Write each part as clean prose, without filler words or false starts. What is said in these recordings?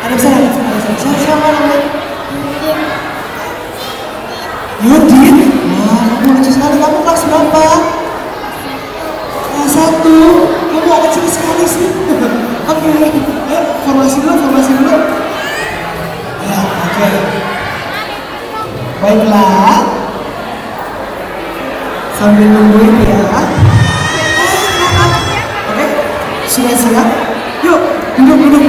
Ada bisa nggak? Siapa namanya? Yudin. Wah, kamu lucu sekali. Kamu kelas berapa? Kelas 1. Kamu agak kecil sekali sih. Oke, ayo formasi dulu. Ya, oke. Baiklah. Sambil nungguin ya. Oke, sudah siap? Yuk, duduk.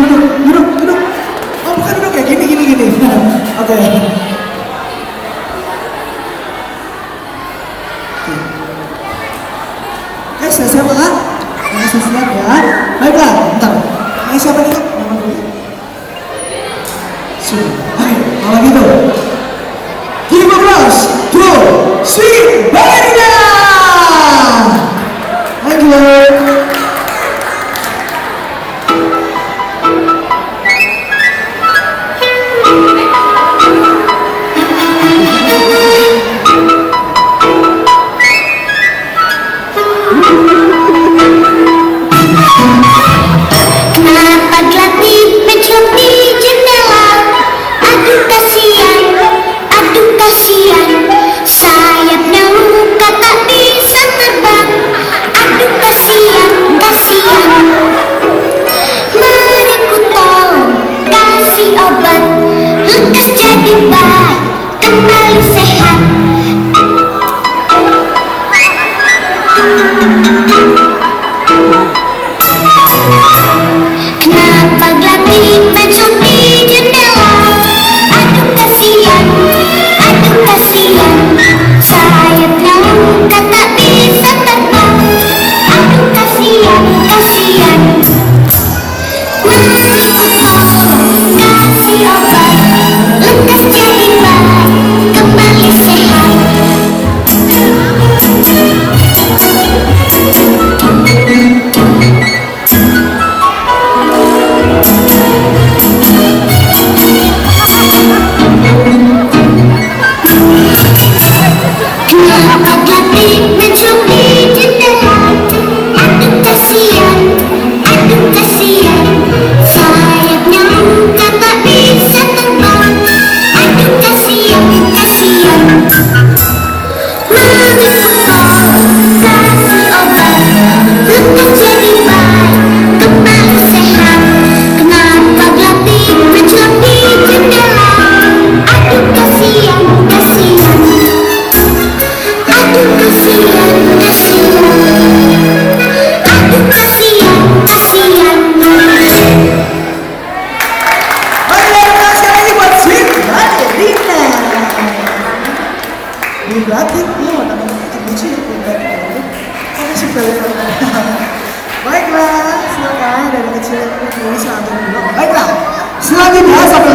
Oh, bukan duduk ya, gini. Oke. Oke, sudah siap Kak? Sudah siap ya? Baiklah, bentar. Siapa nih Kak? Nama dulu. Sudah. Oke, kalau gitu. Give applause to Sweet Baliknya! Thank you. Baiklah, silakan dari kecil ini selamat dulu. Baiklah, selanjutnya sampai